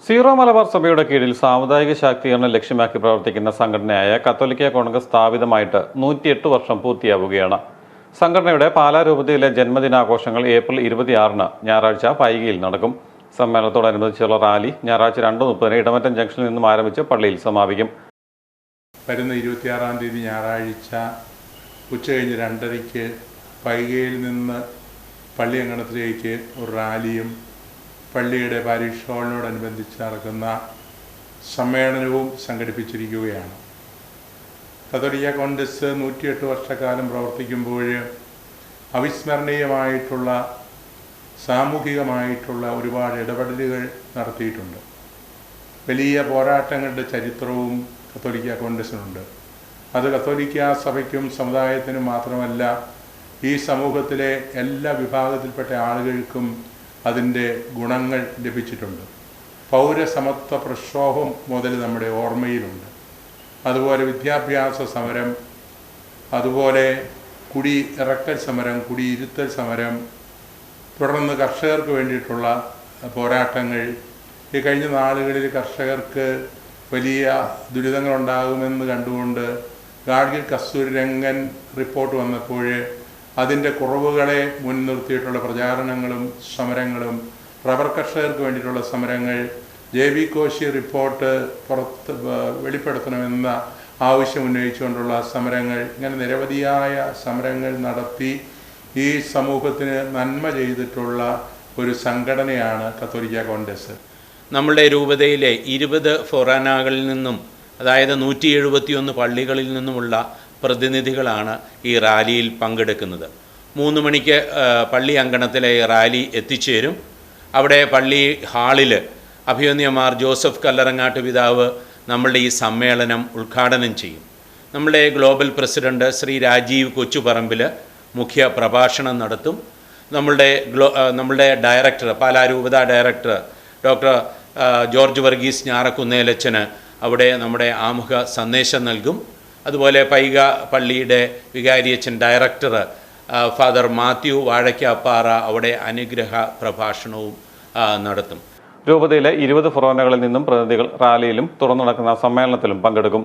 Zero Malabar സഭയുടെ കീഴിൽ സാമുദായിക ശാക്തീകരണം ലക്ഷ്യമാക്കി പ്രവർത്തിക്കുന്ന സംഘടനയായ കത്തോലിക്ക കോൺഗ്രസ് സ്ഥാപിതമായിട്ട് 108 വർഷം പൂർത്തിയാവുകയാണ്. സംഘടനയുടെ പാലാ രൂപതയിലെ ജന്മദിനാഘോഷങ്ങൾ ഏപ്രിൽ 26-ന് ഞായറാഴ്ച പൈകയിൽ നടക്കും. സമ്മേളനത്തോടനുബന്ധിച്ചുള്ള റാലി ഞായറാഴ്ച 2:30 ഇടമറ്റം ജംഗ്ഷനിൽ നിന്നും ആരംഭിച്ച് പള്ളിയിൽ സമാപിക്കും. വരുന്ന 26-ാം തീയതി ഞായറാഴ്ച ഉച്ചകഴിഞ്ഞ് 2:30-ക്ക് പൈകയിൽ നിന്ന് പള്ളി അങ്കണത്തിലേക്ക് ഒരു റാലിയും പള്ളിയുടെ പാരിഷ് ഹാളിനോടനുബന്ധിച്ച് നടക്കുന്ന സമ്മേളനവും സംഘടിപ്പിച്ചിരിക്കുകയാണ്. കത്തോലിക്ക കോൺഗ്രസ് 108 വർഷക്കാലം പ്രവർത്തിക്കുമ്പോൾ അവിസ്മരണീയമായിട്ടുള്ള സാമൂഹികമായിട്ടുള്ള ഒരുപാട് ഇടപെടലുകൾ നടത്തിയിട്ടുണ്ട്. വലിയ പോരാട്ടങ്ങളുടെ ചരിത്രവും കത്തോലിക്ക കോൺഗ്രസിനുണ്ട്. അത് കത്തോലിക്ക സഭയ്ക്കും സമുദായത്തിനും മാത്രമല്ല, ഈ സമൂഹത്തിലെ എല്ലാ വിഭാഗത്തിൽപ്പെട്ട ആളുകൾക്കും അതിൻ്റെ ഗുണങ്ങൾ ലഭിച്ചിട്ടുണ്ട്. പൗരസമത്വ പ്രക്ഷോഭം മുതൽ നമ്മുടെ ഓർമ്മയിലുണ്ട്. അതുപോലെ വിദ്യാഭ്യാസ സമരം, അതുപോലെ കുടിയിറക്കൽ സമരം, കുടിയിരുത്തൽ സമരം, തുടർന്ന് കർഷകർക്ക് വേണ്ടിയിട്ടുള്ള പോരാട്ടങ്ങൾ. ഈ കഴിഞ്ഞ നാളുകളിൽ കർഷകർക്ക് വലിയ ദുരിതങ്ങളുണ്ടാകുമെന്ന് കണ്ടുകൊണ്ട് ഗാഡ്ഗിൽ കസ്തൂരിരംഗൻ റിപ്പോർട്ട് വന്നപ്പോൾ അതിൻ്റെ കുറവുകളെ മുൻനിർത്തിയിട്ടുള്ള പ്രചാരണങ്ങളും സമരങ്ങളും, റബ്ബർ കർഷകർക്ക് വേണ്ടിയിട്ടുള്ള സമരങ്ങൾ, JB കോശി റിപ്പോർട്ട് വെളിപ്പെടുത്തണമെന്ന ആവശ്യം ഉന്നയിച്ചുകൊണ്ടുള്ള സമരങ്ങൾ, ഇങ്ങനെ നിരവധിയായ സമരങ്ങൾ നടത്തി ഈ സമൂഹത്തിന് നന്മ ചെയ്തിട്ടുള്ള ഒരു സംഘടനയാണ് കത്തോലിക്ക കോൺഗ്രസ്. നമ്മളുടെ രൂപതയിലെ 20 ഫൊറാനകളിൽ നിന്നും, അതായത് 171 പള്ളികളിൽ നിന്നുമുള്ള പ്രതിനിധികളാണ് ഈ റാലിയിൽ പങ്കെടുക്കുന്നത്. 3 മണിക്ക് പള്ളി അങ്കണത്തിലെ റാലി എത്തിച്ചേരും. അവിടെ പള്ളി ഹാളിൽ അഭിവന്യമാർ ജോസഫ് കല്ലറങ്ങാട്ട് പിതാവ് നമ്മളുടെ ഈ സമ്മേളനം ഉദ്ഘാടനം ചെയ്യും. നമ്മളുടെ ഗ്ലോബൽ പ്രസിഡന്റ് ശ്രീ രാജീവ് കൊച്ചുപറമ്പിൽ മുഖ്യ പ്രഭാഷണം നടത്തും. നമ്മളുടെ ഡയറക്ടർ, പാലാ രൂപത ഡയറക്ടർ ഡോക്ടർ ജോർജ് വർഗീസ് ഞാറക്കുന്നേലച്ചന് അവിടെ നമ്മുടെ ആമുഖ സന്ദേശം നൽകും. അതുപോലെ പൈക പള്ളിയുടെ വികാരിയച്ചൻ ഡയറക്ടർ ഫാദർ മാത്യു വാഴയ്ക്കാപ്പാറ അവിടെ അനുഗ്രഹ പ്രഭാഷണവും നടത്തും. രൂപതയിലെ 20 ഫൊറോനകളിൽ നിന്നും പ്രതിനിധികൾ റാലിയിലും തുറന്നു നടക്കുന്ന സമ്മേളനത്തിലും പങ്കെടുക്കും.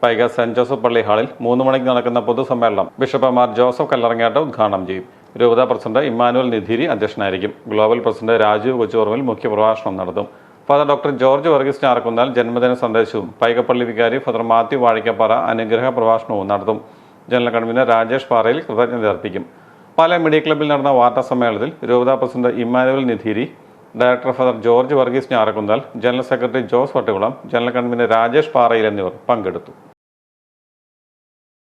പൈക സെന്റ് ജോസഫ് പള്ളി ഹാളിൽ 3 മണിക്ക് നടക്കുന്ന പൊതുസമ്മേളനം ബിഷപ്പുമാർ ജോസഫ് കല്ലറങ്ങാട്ട് ഉദ്ഘാടനം ചെയ്യും. രൂപത പ്രസിഡന്റ് ഇമ്മാനുവൽ നിധിരി അധ്യക്ഷനായിരിക്കും. ഗ്ലോബൽ പ്രസിഡന്റ് രാജീവ് കൊച്ചുപറമ്പിൽ മുഖ്യപ്രഭാഷണം നടത്തും. Father doctor George Varghese Njarakkunnel ജന്മദിന സന്ദേശവും പൈകപ്പള്ളി വികാരി ഫാദർ മാത്യു വാഴയ്ക്കാപ്പാറ അനുഗ്രഹ പ്രഭാഷണവും നടത്തും. ജനറൽ കൺവീനർ രാജേഷ് പാറയിൽ കൃതജ്ഞത അർപ്പിക്കും. പാലാ മീഡിയ ക്ലബ്ബിൽ നടന്ന വാർത്താ സമ്മേളനത്തിൽ രൂപത president Emmanuel Nidhiri, director father George Varghese Njarakkunnel, general secretary Jose Vattukulam, general convener Rajesh Parayil എന്നിവർ പങ്കെടുത്തു.